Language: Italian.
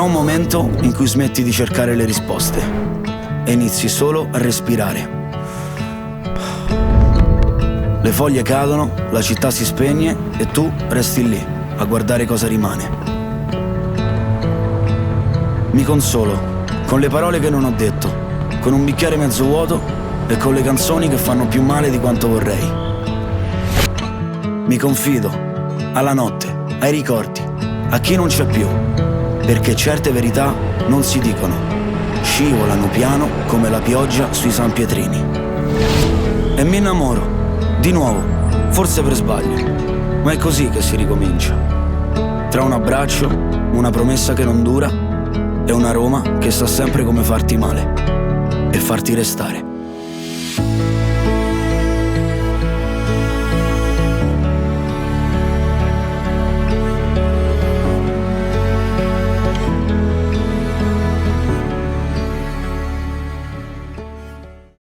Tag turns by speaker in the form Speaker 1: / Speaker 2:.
Speaker 1: un momento in cui smetti di cercare le risposte e inizi solo a respirare. Le foglie cadono, la città si spegne e tu resti lì a guardare cosa rimane. Mi consolo con le parole che non ho detto, con un bicchiere mezzo vuoto e con le canzoni che fanno più male di quanto vorrei. Mi confido alla notte, ai ricordi, a chi non c'è più, perché certe verità non si dicono, scivolano piano come la pioggia sui sanpietrini. E mi innamoro, di nuovo, forse per sbaglio, ma è così che si ricomincia. Tra un abbraccio, una promessa che non dura e una Roma che sa sempre come farti male e farti restare.